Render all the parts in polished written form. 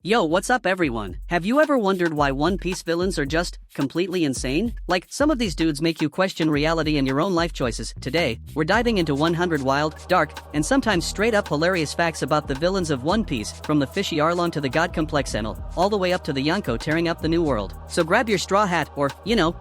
Yo, what's up everyone? Have you ever wondered why One Piece villains are just completely insane? Like, some of these dudes make you question reality and your own life choices. Today, we're diving into 100 wild, dark, and sometimes straight up hilarious facts about the villains of One Piece, from the fishy Arlong to the god complex Enel, all the way up to the Yonko tearing up the new world. So grab your straw hat or,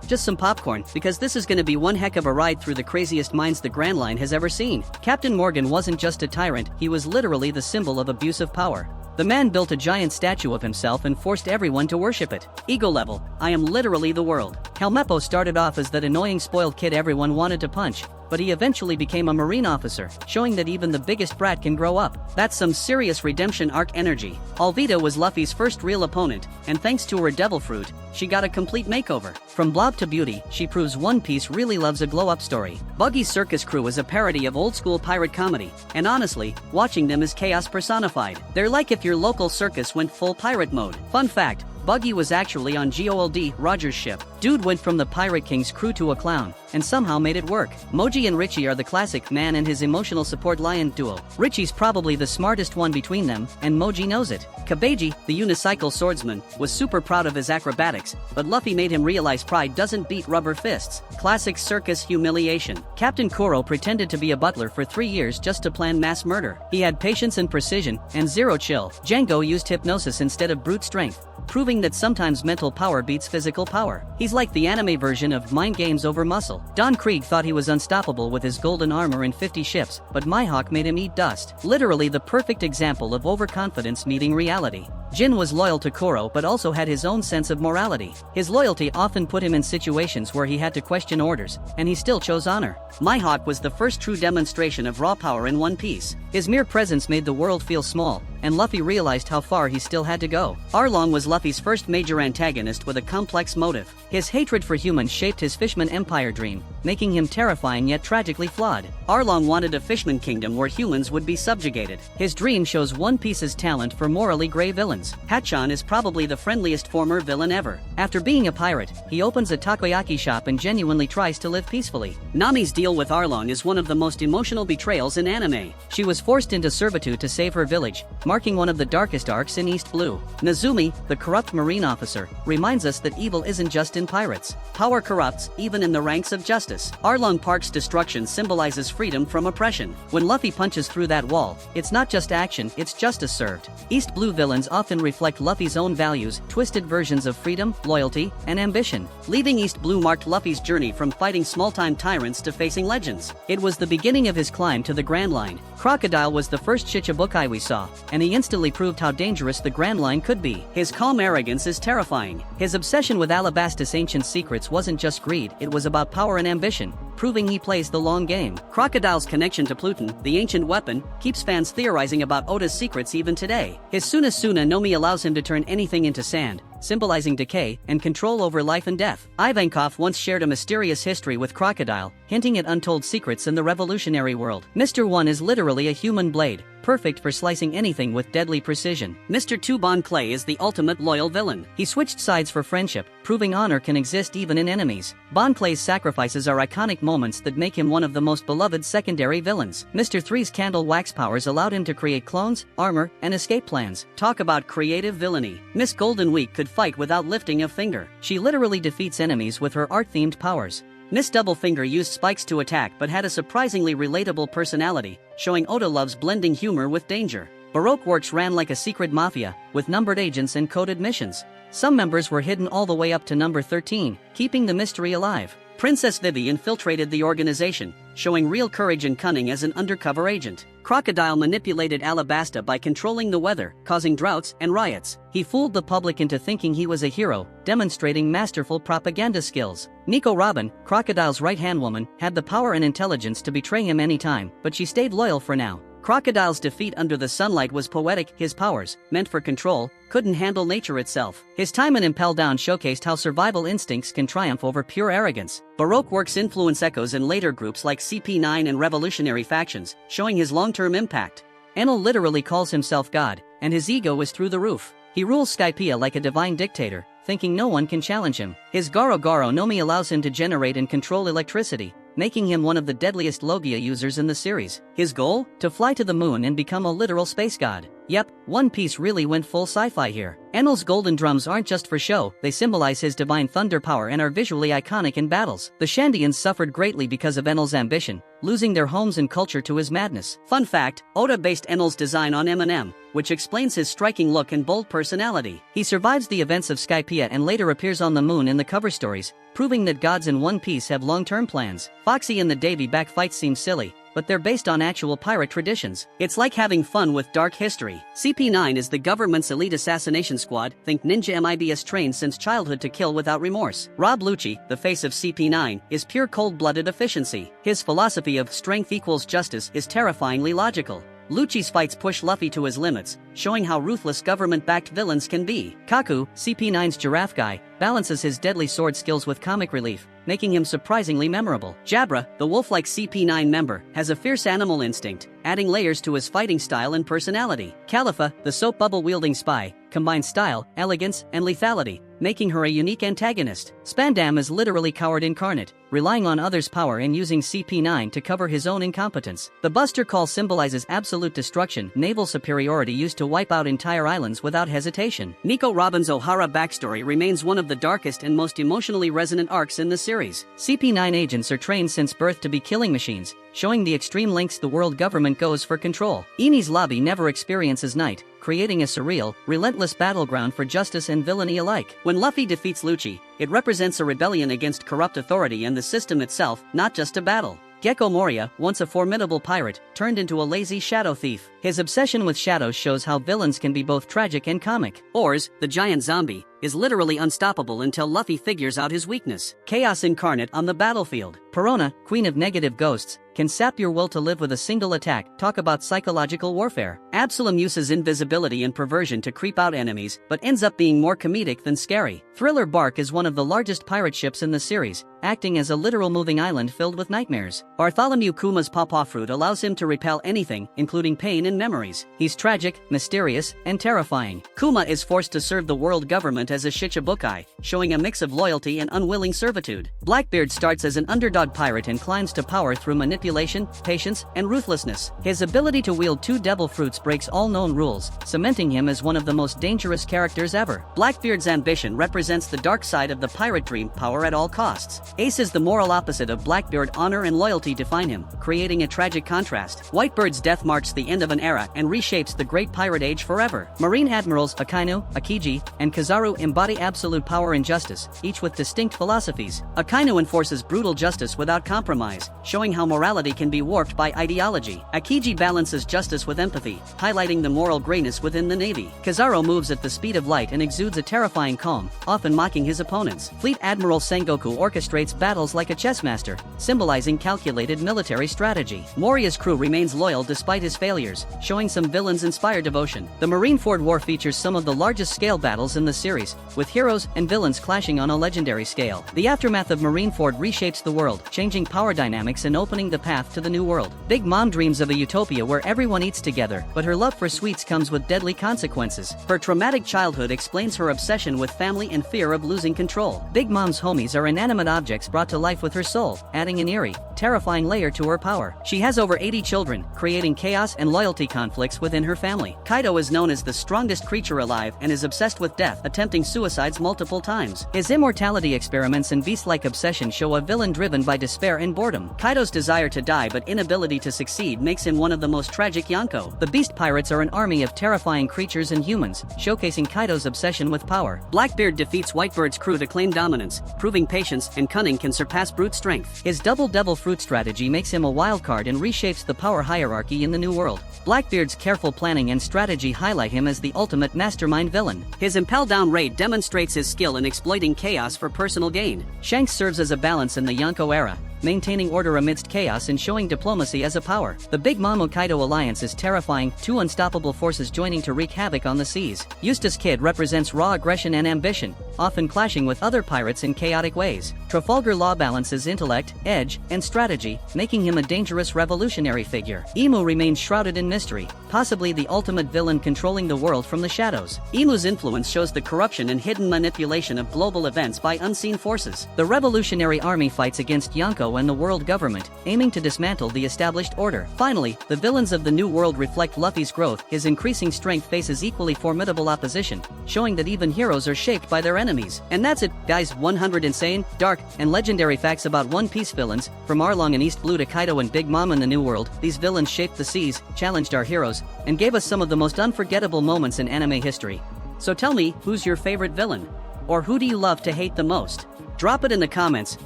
just some popcorn, because this is gonna be one heck of a ride through the craziest minds the Grand Line has ever seen. Captain Morgan wasn't just a tyrant, he was literally the symbol of abusive power. The man built a giant statue of himself and forced everyone to worship it. Ego level, I am literally the world. Helmeppo started off as that annoying spoiled kid everyone wanted to punch, but he eventually became a marine officer, showing that even the biggest brat can grow up. That's some serious redemption arc energy. Alvida was Luffy's first real opponent, and thanks to her devil fruit, she got a complete makeover. From blob to beauty, she proves One Piece really loves a glow-up story. Buggy's circus crew is a parody of old-school pirate comedy, and honestly, watching them is chaos personified. They're like if your local circus went full pirate mode. Fun fact, Buggy was actually on Gold Roger's ship. Dude went from the Pirate King's crew to a clown, and somehow made it work. Moji and Richie are the classic man and his emotional support lion duo. Richie's probably the smartest one between them, and Moji knows it. Kabeji, the unicycle swordsman, was super proud of his acrobatics, but Luffy made him realize pride doesn't beat rubber fists. Classic circus humiliation. Captain Kuro pretended to be a butler for 3 years just to plan mass murder. He had patience and precision, and zero chill. Django used hypnosis instead of brute strength, proving that sometimes mental power beats physical power. He's like the anime version of mind games over muscle. Don Krieg thought he was unstoppable with his golden armor and 50 ships, but Mihawk made him eat dust. Literally the perfect example of overconfidence meeting reality. Jin was loyal to Kuro but also had his own sense of morality. His loyalty often put him in situations where he had to question orders, and he still chose honor. Mihawk was the first true demonstration of raw power in One Piece. His mere presence made the world feel small, and Luffy realized how far he still had to go. Arlong was Luffy's first major antagonist with a complex motive. His hatred for humans shaped his Fishman Empire dream, making him terrifying yet tragically flawed. Arlong wanted a Fishman kingdom where humans would be subjugated. His dream shows One Piece's talent for morally gray villains. Hachan is probably the friendliest former villain ever. After being a pirate, he opens a takoyaki shop and genuinely tries to live peacefully. Nami's deal with Arlong is one of the most emotional betrayals in anime. She was forced into servitude to save her village, marking one of the darkest arcs in East Blue. Nazumi, the corrupt marine officer, reminds us that evil isn't just in pirates. Power corrupts, even in the ranks of justice. Arlong Park's destruction symbolizes freedom from oppression. When Luffy punches through that wall, it's not just action, it's justice served. East Blue villains often reflect Luffy's own values, twisted versions of freedom, loyalty, and ambition. Leaving East Blue marked Luffy's journey from fighting small-time tyrants to facing legends. It was the beginning of his climb to the Grand Line. Crocodile was the first Shichibukai we saw, and he instantly proved how dangerous the Grand Line could be. His calm arrogance is terrifying. His obsession with Alabastus' ancient secrets wasn't just greed, it was about power and ambition, proving he plays the long game. Crocodile's connection to Pluton, the ancient weapon, keeps fans theorizing about Oda's secrets even today. His Sunasuna no Mi allows him to turn anything into sand, symbolizing decay and control over life and death. Ivankov once shared a mysterious history with Crocodile, hinting at untold secrets in the revolutionary world. Mr. One is literally a human blade, perfect for slicing anything with deadly precision. Mr. Two Bon Clay is the ultimate loyal villain. He switched sides for friendship, proving honor can exist even in enemies. Bon Clay's sacrifices are iconic moments that make him one of the most beloved secondary villains. Mr. Three's candle wax powers allowed him to create clones, armor, and escape plans. Talk about creative villainy. Miss Golden Week could fight without lifting a finger. She literally defeats enemies with her art-themed powers. Miss Doublefinger used spikes to attack but had a surprisingly relatable personality, showing Oda loves blending humor with danger. Baroque Works ran like a secret mafia, with numbered agents and coded missions. Some members were hidden all the way up to number 13, keeping the mystery alive. Princess Vivi infiltrated the organization, showing real courage and cunning as an undercover agent. Crocodile manipulated Alabasta by controlling the weather, causing droughts and riots. He fooled the public into thinking he was a hero, demonstrating masterful propaganda skills. Nico Robin, Crocodile's right-hand woman, had the power and intelligence to betray him anytime, but she stayed loyal for now. Crocodile's defeat under the sunlight was poetic. His powers, meant for control, couldn't handle nature itself. His time in Impel Down showcased how survival instincts can triumph over pure arrogance. Baroque Works influence echoes in later groups like CP9 and revolutionary factions, showing his long-term impact. Enel literally calls himself God, and his ego is through the roof. He rules Skypiea like a divine dictator, thinking no one can challenge him. His Garo Garo no Mi allows him to generate and control electricity, making him one of the deadliest Logia users in the series. His goal? To fly to the moon and become a literal space god. Yep, One Piece really went full sci-fi here. Enel's golden drums aren't just for show, they symbolize his divine thunder power and are visually iconic in battles. The Shandians suffered greatly because of Enel's ambition, losing their homes and culture to his madness. Fun fact, Oda based Enel's design on Eminem, which explains his striking look and bold personality. He survives the events of Skypiea and later appears on the moon in the cover stories, proving that gods in One Piece have long-term plans. Foxy and the Davy back fights seem silly, but they're based on actual pirate traditions. It's like having fun with dark history. CP9 is the government's elite assassination squad, think ninja MIBs trained since childhood to kill without remorse. Rob Lucci, the face of CP9, is pure cold-blooded efficiency. His philosophy of strength equals justice is terrifyingly logical. Lucci's fights push Luffy to his limits, showing how ruthless government-backed villains can be. Kaku, CP9's giraffe guy, balances his deadly sword skills with comic relief, making him surprisingly memorable. Jabra, the wolf-like CP9 member, has a fierce animal instinct, adding layers to his fighting style and personality. Califa, the soap bubble-wielding spy, combines style, elegance, and lethality, making her a unique antagonist. Spandam is literally coward incarnate, relying on others' power and using CP9 to cover his own incompetence. The Buster Call symbolizes absolute destruction, naval superiority used to wipe out entire islands without hesitation. Nico Robin's O'Hara backstory remains one of the darkest and most emotionally resonant arcs in the series. CP9 agents are trained since birth to be killing machines, showing the extreme lengths the world government goes for control. Eni's lobby never experiences night, creating a surreal, relentless battleground for justice and villainy alike. When Luffy defeats Lucci, it represents a rebellion against corrupt authority and the system itself, not just a battle. Gecko Moria, once a formidable pirate, turned into a lazy shadow thief. His obsession with shadows shows how villains can be both tragic and comic. Oars, the giant zombie, is literally unstoppable until Luffy figures out his weakness. Chaos incarnate on the battlefield. Perona, queen of negative ghosts, can sap your will to live with a single attack. Talk about psychological warfare. Absalom uses invisibility and perversion to creep out enemies, but ends up being more comedic than scary. Thriller Bark is one of the largest pirate ships in the series, acting as a literal moving island filled with nightmares. Bartholomew Kuma's pawpaw fruit allows him to repel anything, including pain and memories. He's tragic, mysterious, and terrifying. Kuma is forced to serve the world government as a Shichibukai, showing a mix of loyalty and unwilling servitude. Blackbeard starts as an underdog pirate and climbs to power through manipulation, patience, and ruthlessness. His ability to wield two devil fruits breaks all known rules, cementing him as one of the most dangerous characters ever. Blackbeard's ambition represents the dark side of the pirate dream, power at all costs. Ace is the moral opposite of Blackbeard, honor and loyalty define him, creating a tragic contrast. Whitebeard's death marks the end of an era and reshapes the great pirate age forever. Marine Admirals Akainu, Akiji, and Kizaru embody absolute power and justice, each with distinct philosophies. Akainu enforces brutal justice without compromise, showing how morality can be warped by ideology. Akiji balances justice with empathy, highlighting the moral grayness within the Navy. Kizaru moves at the speed of light and exudes a terrifying calm, often mocking his opponents. Fleet Admiral Sengoku orchestrates battles like a chess master, symbolizing calculated military strategy. Moria's crew remains loyal despite his failures, showing some villains-inspired devotion. The Marineford War features some of the largest scale battles in the series, with heroes and villains clashing on a legendary scale. The aftermath of Marineford reshapes the world, changing power dynamics and opening the path to the new world. Big Mom dreams of a utopia where everyone eats together, but her love for sweets comes with deadly consequences. Her traumatic childhood explains her obsession with family and fear of losing control. Big Mom's homies are inanimate objects brought to life with her soul, adding an eerie, terrifying layer to her power. She has over 80 children, creating chaos and loyalty conflicts within her family. Kaido is known as the strongest creature alive and is obsessed with death, attempting suicides multiple times. His immortality experiments and beast-like obsession show a villain driven by despair and boredom. Kaido's desire to die but inability to succeed makes him one of the most tragic Yonko. The Beast Pirates are an army of terrifying creatures and humans, showcasing Kaido's obsession with power. Blackbeard defeats Whitebeard's crew to claim dominance, proving patience and cunning can surpass brute strength. His double devil fruit strategy makes him a wild card and reshapes the power hierarchy in the New World. Blackbeard's careful planning and strategy highlight him as the ultimate mastermind villain. His Impel Down raid demonstrates his skill in exploiting chaos for personal gain. Shanks serves as a balance in the Yonko era, maintaining order amidst chaos and showing diplomacy as a power. The Big Mom and Kaido alliance is terrifying, two unstoppable forces joining to wreak havoc on the seas. Eustace Kid represents raw aggression and ambition, often clashing with other pirates in chaotic ways. Trafalgar Law balances intellect, edge, and strategy, making him a dangerous revolutionary figure. Emu remains shrouded in mystery, possibly the ultimate villain controlling the world from the shadows. Imu's influence shows the corruption and hidden manipulation of global events by unseen forces. The Revolutionary Army fights against Yonko and the world government, aiming to dismantle the established order. Finally, the villains of the New World reflect Luffy's growth. His increasing strength faces equally formidable opposition, showing that even heroes are shaped by their enemies. And that's it, guys. 100 insane, dark, and legendary facts about One Piece villains. From Arlong and East Blue to Kaido and Big Mom in the New World, these villains shaped the seas, challenged our heroes, and gave us some of the most unforgettable moments in anime history. So tell me, who's your favorite villain? Or who do you love to hate the most? Drop it in the comments,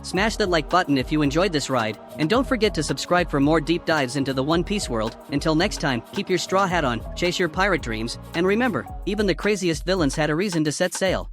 smash that like button if you enjoyed this ride, and don't forget to subscribe for more deep dives into the One Piece world. Until next time, keep your straw hat on, chase your pirate dreams, and remember, even the craziest villains had a reason to set sail.